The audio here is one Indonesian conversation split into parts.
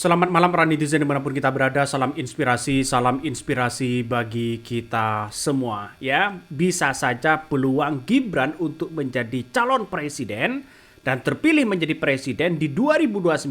Selamat malam para netizen dimanapun kita berada, salam inspirasi bagi kita semua. Ya, bisa saja peluang Gibran untuk menjadi calon presiden dan terpilih menjadi presiden di 2029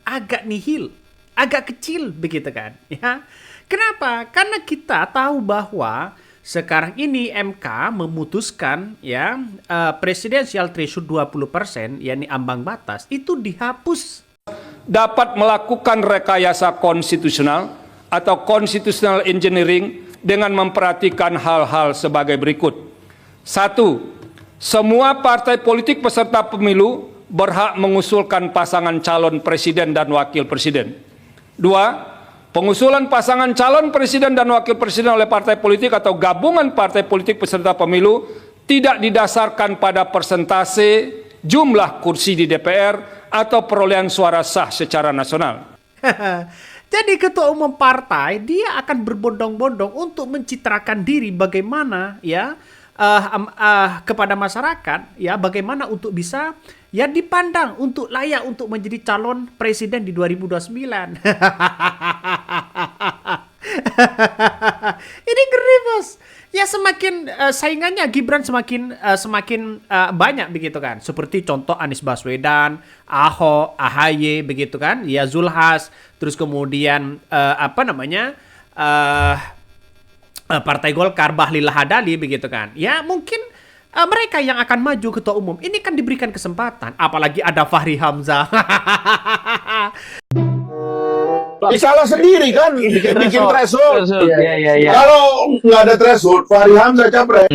agak nihil, agak kecil begitu kan? Ya, kenapa? Karena kita tahu bahwa sekarang ini MK memutuskan ya presidensial threshold 20%, yakni ambang batas itu dihapus. Dapat melakukan rekayasa konstitusional atau constitutional engineering dengan memperhatikan hal-hal sebagai berikut. 1. Semua partai politik peserta pemilu berhak mengusulkan pasangan calon presiden dan wakil presiden. 2. Pengusulan pasangan calon presiden dan wakil presiden oleh partai politik atau gabungan partai politik peserta pemilu tidak didasarkan pada persentase jumlah kursi di DPR atau perolehan suara sah secara nasional. Jadi ketua umum partai dia akan berbondong-bondong untuk mencitrakan diri bagaimana ya kepada masyarakat ya, bagaimana untuk bisa ya dipandang untuk layak untuk menjadi calon presiden di 2029. Ini ngeri bos. Ya semakin saingannya Gibran semakin banyak begitu kan. Seperti contoh Anies Baswedan, Ahok, AHY begitu kan. Ya Zulhas, terus kemudian Partai Golkar Bahlil Lahadalia begitu kan. Ya mungkin mereka yang akan maju ketua umum ini kan diberikan kesempatan. Apalagi ada Fahri Hamzah. Salah sendiri kan bikin threshold. Iya. Kalau nggak ada threshold, Fahri Hamzah capres.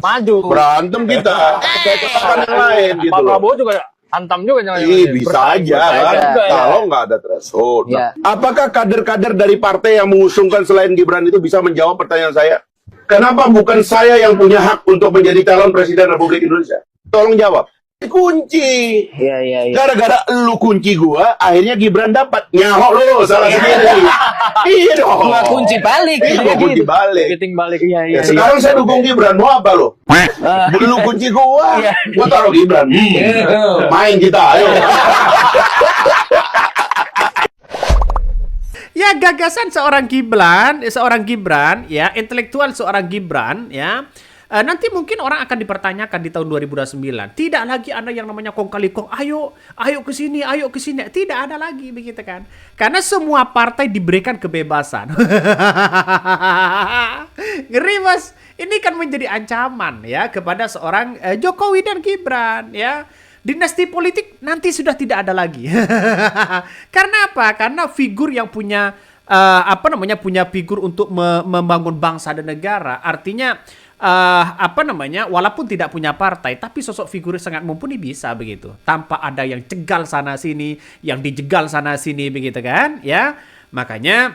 Maju. Berantem kita. Kayak ketakan yang lain gitu Pak loh. Prabowo juga hantam juga jangan. Bisa aja kan. Kalau nggak ada threshold. Iya. Apakah kader-kader dari partai yang mengusungkan selain Gibran itu bisa menjawab pertanyaan saya? Kenapa bukan saya yang punya hak untuk menjadi calon presiden Republik Indonesia? Tolong jawab. Kunci. Iya. Gara-gara lu kunci gua, akhirnya Gibran dapat. Nyahok lu, salah sendiri. Iya dong. Gua kunci balik. Iya, gua kunci balik. Keting balik. Iya. Ya, sekarang saya dukung Gibran, mau apa lo? Lu kunci gua, gua taruh Gibran. Main kita, ayo. Ya gagasan seorang Gibran ya, intelektual seorang Gibran ya. Nanti mungkin orang akan dipertanyakan di tahun 2029. Tidak lagi ada yang namanya kong kali kong. Ayo ke sini. Tidak ada lagi begitu kan. Karena semua partai diberikan kebebasan. Ngeri mas. Ini kan menjadi ancaman ya kepada seorang Jokowi dan Gibran ya. Dinasti politik nanti sudah tidak ada lagi. Karena apa? Karena figur yang punya punya figur untuk membangun bangsa dan negara. Artinya walaupun tidak punya partai, tapi sosok figur sangat mumpuni bisa begitu. Tanpa ada yang cegal sana sini, yang dijegal sana sini begitu kan, ya. Makanya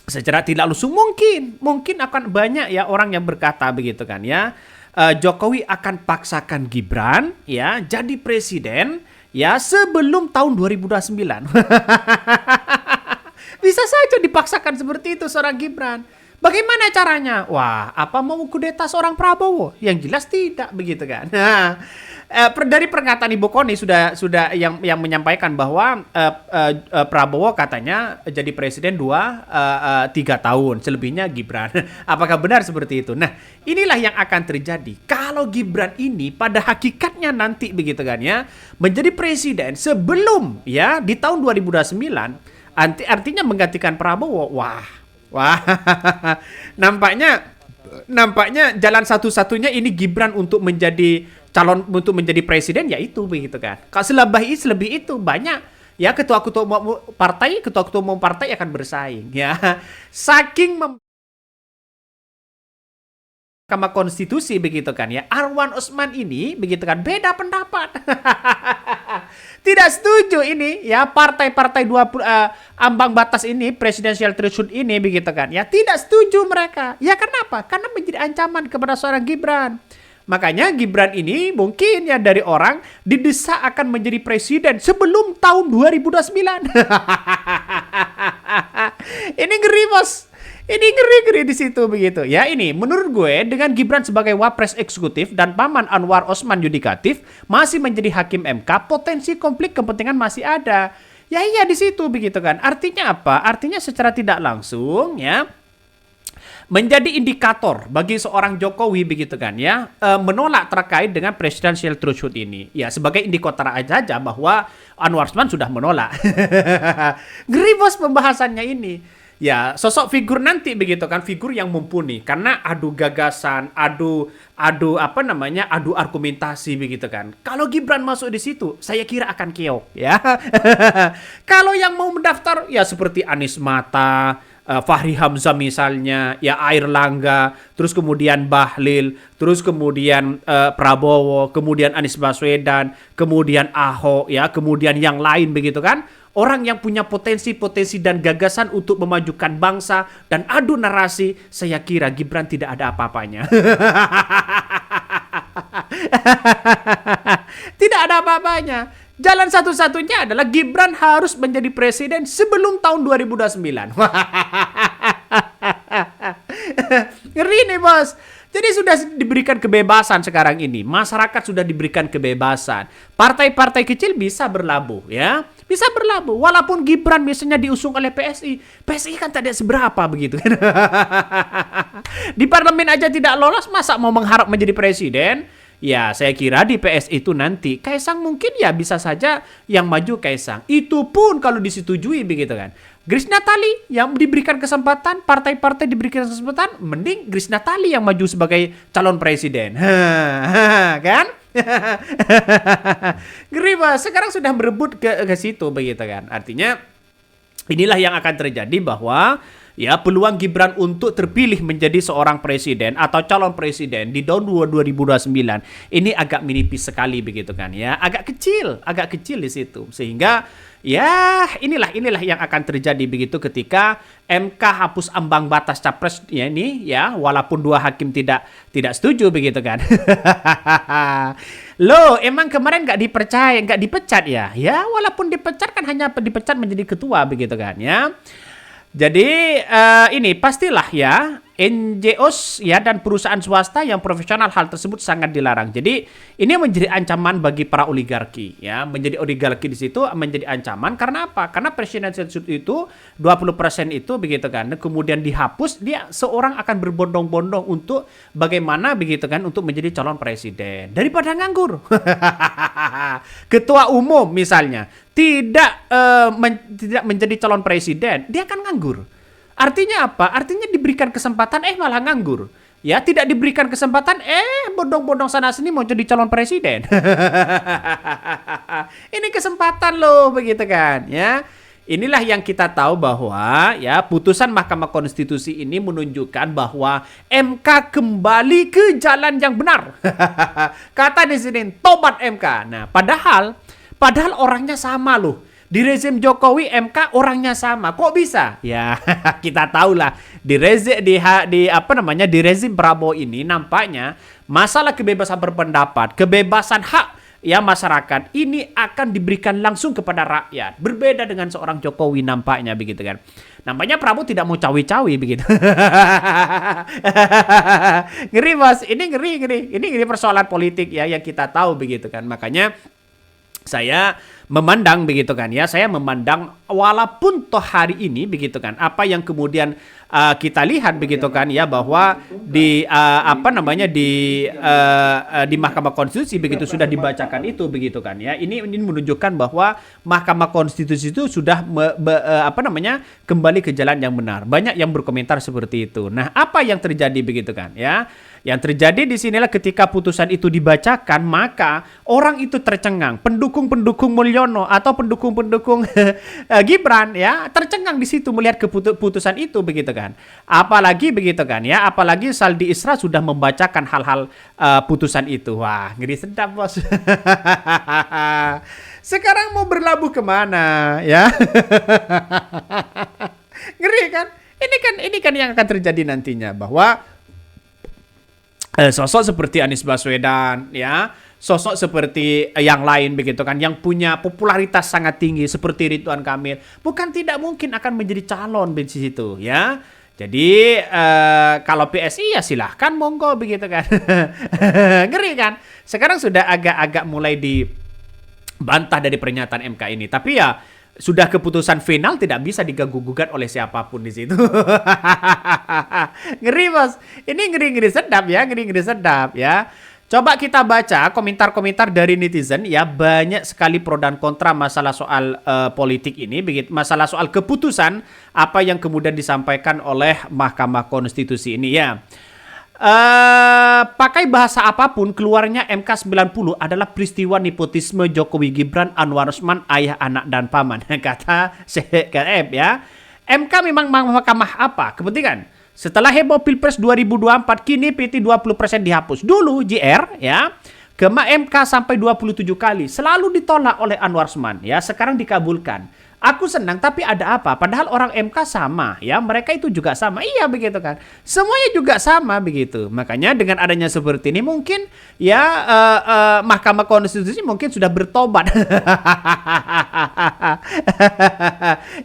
secara tidak langsung mungkin akan banyak ya orang yang berkata begitu kan ya. Jokowi akan paksakan Gibran ya jadi presiden ya sebelum tahun 2029. Bisa saja dipaksakan seperti itu seorang Gibran. Bagaimana caranya? Wah, apa mau kudeta seorang Prabowo? Yang jelas tidak begitu kan. Nah, dari pernyataan Ibu Koni sudah yang menyampaikan bahwa Prabowo katanya jadi presiden 3 tahun, selebihnya Gibran. Apakah benar seperti itu? Nah, inilah yang akan terjadi. Kalau Gibran ini pada hakikatnya nanti begitu kan ya, menjadi presiden sebelum ya di tahun 2029, artinya menggantikan Prabowo. Wah, nampaknya jalan satu-satunya ini Gibran untuk menjadi calon untuk menjadi presiden yaitu begitu kan. Kalau selebih itu banyak ya ketua-ketua umum partai akan bersaing ya. Saking Mahkamah Konstitusi begitu kan ya. Arwan Osman ini begitu kan beda pendapat. Tidak setuju ini ya partai-partai ambang batas ini presidensial threshold ini begitu kan ya. Tidak setuju mereka. Ya kenapa? Karena menjadi ancaman kepada seorang Gibran. Makanya Gibran ini mungkin ya dari orang didesak akan menjadi presiden sebelum tahun 2029. Ini ngeri bos. Ini ngeri-ngeri di situ begitu. Ya ini menurut gue dengan Gibran sebagai wapres eksekutif dan paman Anwar Osman yudikatif masih menjadi hakim MK, potensi konflik kepentingan masih ada. Ya iya di situ begitu kan. Artinya apa? Artinya secara tidak langsung ya menjadi indikator bagi seorang Jokowi begitu kan ya, menolak terkait dengan presidential threshold ini. Ya sebagai indikator aja bahwa Anwar Usman sudah menolak. Ngeri bos pembahasannya ini. Ya, sosok figur nanti begitu kan, figur yang mumpuni karena adu gagasan, adu argumentasi begitu kan. Kalau Gibran masuk di situ, saya kira akan keok ya. Kalau yang mau mendaftar ya seperti Anies Mata, Fahri Hamzah misalnya, ya Airlangga, terus kemudian Bahlil, terus kemudian Prabowo, kemudian Anies Baswedan, kemudian Ahok, ya, kemudian yang lain begitu kan. Orang yang punya potensi-potensi dan gagasan untuk memajukan bangsa dan adu narasi, saya kira Gibran tidak ada apa-apanya. Tidak ada apa-apanya. Jalan satu-satunya adalah Gibran harus menjadi presiden sebelum tahun 2029. Ngeri nih bos. Jadi sudah diberikan kebebasan sekarang ini. Masyarakat sudah diberikan kebebasan. Partai-partai kecil bisa berlabuh ya. Bisa berlabuh. Walaupun Gibran misalnya diusung oleh PSI. PSI kan tidak seberapa begitu kan. Di parlemen aja tidak lolos, masa mau mengharap menjadi presiden? Ya, saya kira di PSI itu nanti Kaisang mungkin ya bisa saja yang maju Kaisang. Itu pun kalau disetujui begitu kan. Grace Natali yang diberikan kesempatan, partai-partai diberikan kesempatan, mending Grace Natali yang maju sebagai calon presiden. Kan? Ngeri Mas, sekarang sudah berebut ke situ begitu kan. Artinya inilah yang akan terjadi bahwa ya peluang Gibran untuk terpilih menjadi seorang presiden atau calon presiden di tahun 2029 ini agak menipis sekali begitu kan ya, agak kecil di situ, sehingga ya inilah yang akan terjadi begitu ketika MK hapus ambang batas capres ya ini ya, walaupun 2 hakim tidak setuju begitu kan. Loh, emang kemarin nggak dipecat ya? Ya walaupun dipecat kan hanya dipecat menjadi ketua begitu kan ya. Jadi ini pastilah ya NGOs ya dan perusahaan swasta yang profesional hal tersebut sangat dilarang. Jadi ini menjadi ancaman bagi para oligarki ya, menjadi oligarki di situ menjadi ancaman karena apa? Karena presidential threshold itu 20% itu begitu kan. Kemudian dihapus, dia seorang akan berbondong-bondong untuk bagaimana begitu kan untuk menjadi calon presiden daripada nganggur. Ketua umum misalnya tidak menjadi calon presiden, dia akan nganggur. Artinya apa? Artinya diberikan kesempatan malah nganggur. Ya, tidak diberikan kesempatan bodong-bodong sana sini mau jadi calon presiden. Ini kesempatan loh begitu kan, ya. Inilah yang kita tahu bahwa ya putusan Mahkamah Konstitusi ini menunjukkan bahwa MK kembali ke jalan yang benar. Kata di sini tobat MK. Nah, padahal orangnya sama loh. Di rezim Jokowi MK orangnya sama. Kok bisa? Ya, kita tahulah di rezim Prabowo ini nampaknya masalah kebebasan berpendapat, kebebasan hak ya masyarakat ini akan diberikan langsung kepada rakyat. Berbeda dengan seorang Jokowi nampaknya begitu kan. Nampaknya Prabowo tidak mau cawi-cawi begitu. Ngeri Mas, ini ngeri. Ini persoalan politik ya yang kita tahu begitu kan. Makanya saya memandang begitu kan ya, saya memandang walaupun toh hari ini begitu kan, apa yang kemudian kita lihat begitu kan ya bahwa di di Mahkamah Konstitusi begitu sudah dibacakan itu begitu kan ya, ini menunjukkan bahwa Mahkamah Konstitusi itu sudah kembali ke jalan yang benar. Banyak yang berkomentar seperti itu. Nah, apa yang terjadi begitu kan ya? Yang terjadi di sinilah ketika putusan itu dibacakan, maka orang itu tercengang. Pendukung-pendukung Mulyono atau pendukung-pendukung Gibran ya, tercengang di situ melihat keputusan itu begitu kan. Apalagi begitu kan ya, apalagi Saldi Isra sudah membacakan hal-hal putusan itu. Wah, ngeri sedap, Bos. Sekarang mau berlabuh kemana ya? Ngeri kan? Ini kan yang akan terjadi nantinya bahwa sosok seperti Anies Baswedan ya, sosok seperti yang lain begitu kan, yang punya popularitas sangat tinggi seperti Ridwan Kamil, bukan tidak mungkin akan menjadi calon di situ ya. Jadi kalau PSI ya silahkan monggo begitu kan. Ngeri kan? Sekarang sudah agak-agak mulai dibantah dari pernyataan MK ini. Tapi ya sudah keputusan final tidak bisa diganggu-gugat oleh siapapun di situ. Ngeri bos, ini ngeri-ngeri sedap ya, ngeri-ngeri sedap ya. Coba kita baca komentar-komentar dari netizen ya, banyak sekali pro dan kontra masalah soal politik ini, begitu masalah soal keputusan apa yang kemudian disampaikan oleh Mahkamah Konstitusi ini ya. Pakai bahasa apapun, keluarnya MK 90 adalah peristiwa nepotisme Jokowi Gibran, Anwar Usman, ayah, anak, dan paman. Kata Syekh KF ya. MK memang mahkamah apa? Kepentingan. Setelah heboh Pilpres 2024, kini PT 20% dihapus. Dulu JR ya, ke MK sampai 27 kali. Selalu ditolak oleh Anwar Usman ya, sekarang dikabulkan. Aku senang, tapi ada apa? Padahal orang MK sama, ya mereka itu juga sama, iya begitu kan? Semuanya juga sama begitu. Makanya dengan adanya seperti ini mungkin ya Mahkamah Konstitusi mungkin sudah bertobat.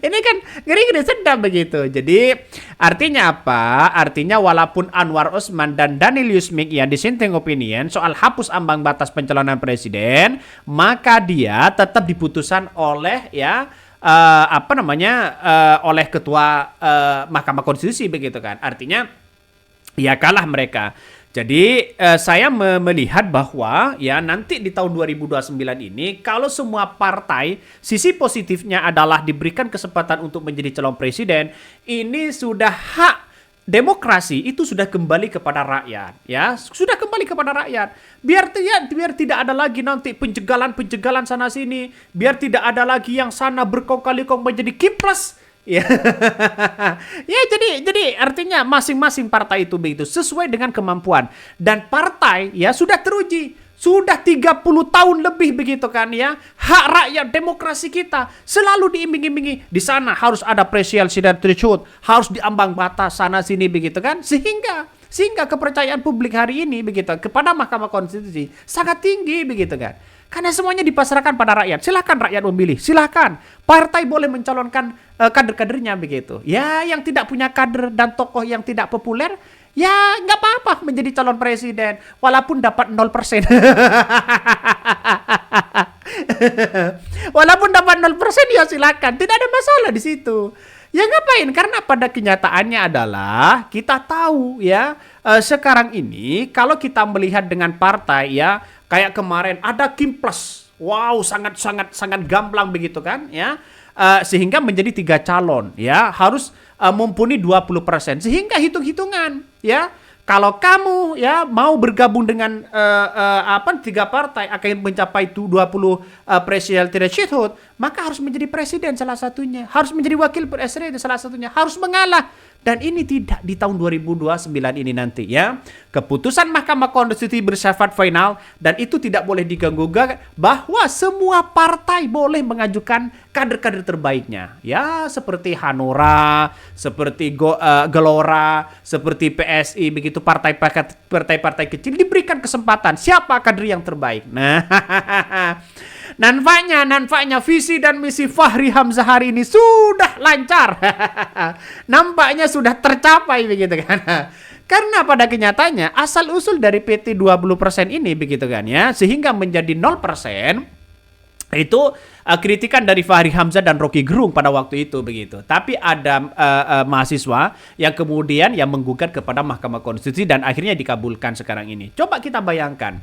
Ini kan ngeri-ngeri sedap begitu. Jadi artinya apa? Artinya walaupun Anwar Usman dan Daniel Yusmik ya dissenting opinion soal hapus ambang batas pencalonan presiden, maka dia tetap diputuskan oleh ya oleh ketua Mahkamah Konstitusi begitu kan. Artinya ya kalah mereka. Jadi saya melihat bahwa ya nanti di tahun 2029 ini kalau semua partai sisi positifnya adalah diberikan kesempatan untuk menjadi calon presiden, ini sudah hak demokrasi itu sudah kembali kepada rakyat, ya sudah kembali kepada rakyat. Biar tidak ada lagi nanti penjegalan sana sini, biar tidak ada lagi yang sana berkong kali kong menjadi kipres, ya. Ya jadi artinya masing-masing partai itu begitu sesuai dengan kemampuan dan partai ya sudah teruji. Sudah 30 tahun lebih begitu kan ya. Hak rakyat demokrasi kita selalu diiming-imingi. Di sana harus ada presidensial threshold, harus diambang batas sana sini begitu kan. Sehingga kepercayaan publik hari ini begitu kepada Mahkamah Konstitusi sangat tinggi begitu kan. Karena semuanya dipasrahkan pada rakyat. Silakan rakyat memilih. Silakan. Partai boleh mencalonkan kader-kadernya begitu. Ya, yang tidak punya kader dan tokoh yang tidak populer, ya nggak apa-apa menjadi calon presiden. Walaupun dapat 0%. Walaupun dapat 0% ya silakan. Tidak ada masalah di situ. Ya ngapain? Karena pada kenyataannya adalah kita tahu ya sekarang ini kalau kita melihat dengan partai ya kayak kemarin ada Kimples, wow sangat gamblang begitu kan ya sehingga menjadi 3 calon ya harus mumpuni 20% sehingga hitung-hitungan ya. Kalau kamu ya mau bergabung dengan 3 partai akan mencapai 20 presidential threshold, maka harus menjadi presiden salah satunya, harus menjadi wakil presiden salah satunya, harus mengalah. Dan ini tidak di tahun 2029 ini nanti ya. Keputusan Mahkamah Konstitusi bersifat final dan itu tidak boleh diganggu-gugat bahwa semua partai boleh mengajukan kader-kader terbaiknya. Ya seperti Hanura, seperti Gelora, seperti PSI begitu partai-partai kecil diberikan kesempatan siapa kader yang terbaik. Nah, Nampaknya visi dan misi Fahri Hamzah hari ini sudah lancar. Nampaknya sudah tercapai begitu kan. Karena pada kenyataannya asal usul dari PT 20% ini begitu kan ya, sehingga menjadi 0% itu kritikan dari Fahri Hamzah dan Rocky Gerung pada waktu itu begitu. Tapi ada mahasiswa yang kemudian yang menggugat kepada Mahkamah Konstitusi dan akhirnya dikabulkan sekarang ini. Coba kita bayangkan.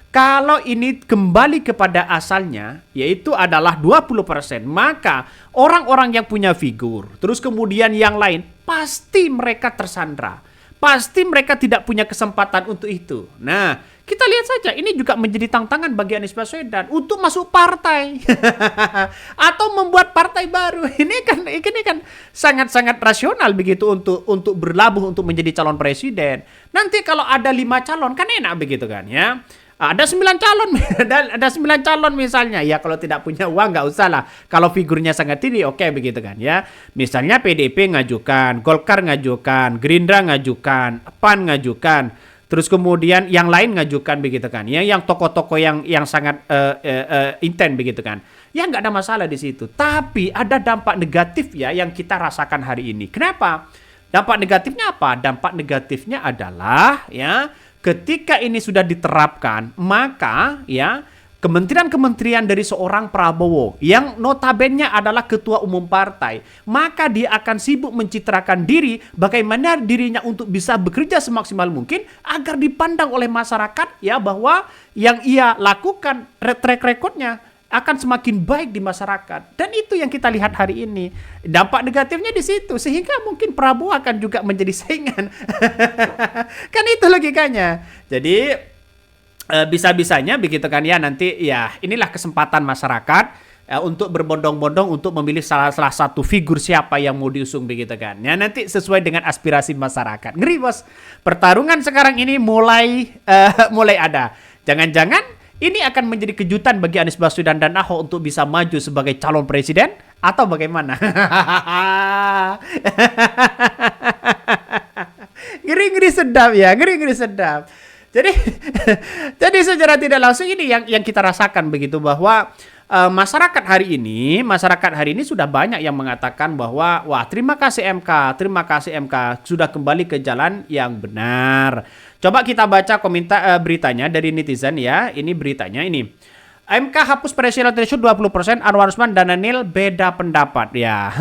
Kalau ini kembali kepada asalnya, yaitu adalah 20%, maka orang-orang yang punya figur, terus kemudian yang lain, pasti mereka tersandra. Pasti mereka tidak punya kesempatan untuk itu. Nah, kita lihat saja, ini juga menjadi tantangan bagi Anies Baswedan untuk masuk partai. Atau membuat partai baru. Ini kan sangat-sangat rasional begitu untuk berlabuh untuk menjadi calon presiden. Nanti kalau ada 5 calon, kan enak begitu kan ya. Ada 9 calon, ada 9 calon misalnya. Ya kalau tidak punya uang nggak usah lah. Kalau figurnya sangat tinggi, oke begitu kan ya. Misalnya PDIP ngajukan, Golkar ngajukan, Gerindra ngajukan, PAN ngajukan. Terus kemudian yang lain ngajukan begitu kan. Ya, yang tokoh-tokoh yang sangat intent begitu kan. Ya nggak ada masalah di situ. Tapi ada dampak negatif ya yang kita rasakan hari ini. Kenapa? Dampak negatifnya apa? Dampak negatifnya adalah ya ketika ini sudah diterapkan, maka ya kementerian-kementerian dari seorang Prabowo yang notabene adalah ketua umum partai, maka dia akan sibuk mencitrakan diri bagaimana dirinya untuk bisa bekerja semaksimal mungkin agar dipandang oleh masyarakat ya bahwa yang ia lakukan track recordnya akan semakin baik di masyarakat. Dan itu yang kita lihat hari ini. Dampak negatifnya di situ. Sehingga mungkin Prabowo akan juga menjadi saingan. Kan itu logikanya. Jadi bisa-bisanya begitu kan ya, nanti ya inilah kesempatan masyarakat untuk berbondong-bondong untuk memilih salah satu figur siapa yang mau diusung begitu kan. Ya nanti sesuai dengan aspirasi masyarakat. Ngeri bos. Pertarungan sekarang ini mulai ada. Jangan-jangan ini akan menjadi kejutan bagi Anies Baswedan dan Ahok untuk bisa maju sebagai calon presiden atau bagaimana? Ngeri-ngeri sedap ya, ngeri-ngeri sedap. Jadi jadi secara tidak langsung ini yang kita rasakan begitu bahwa masyarakat hari ini sudah banyak yang mengatakan bahwa wah terima kasih MK sudah kembali ke jalan yang benar. Coba kita baca komentar beritanya dari netizen ya. Ini beritanya ini. MK hapus presidential threshold 20%, Anwar Usman dan Daniel beda pendapat. Ya,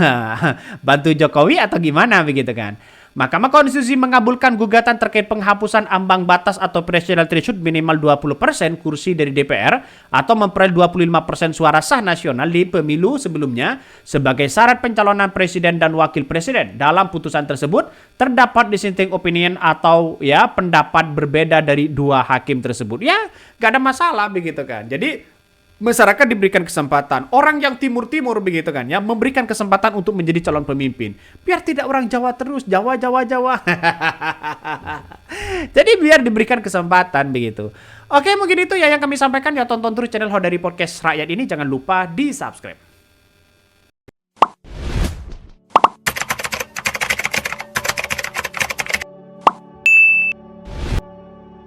bantu Jokowi atau gimana begitu kan? Mahkamah Konstitusi mengabulkan gugatan terkait penghapusan ambang batas atau presidential threshold minimal 20% kursi dari DPR atau memperoleh 25% suara sah nasional di pemilu sebelumnya sebagai syarat pencalonan presiden dan wakil presiden. Dalam putusan tersebut terdapat dissenting opinion atau ya pendapat berbeda dari dua hakim tersebut. Ya, gak ada masalah begitu kan. Jadi masyarakat diberikan kesempatan. Orang yang timur-timur begitu kan ya, memberikan kesempatan untuk menjadi calon pemimpin. Biar tidak orang Jawa terus, Jawa. Jadi biar diberikan kesempatan begitu. Oke, mungkin itu ya yang kami sampaikan ya. Tonton terus channel Hodari Podcast Rakyat ini. Jangan lupa di-subscribe.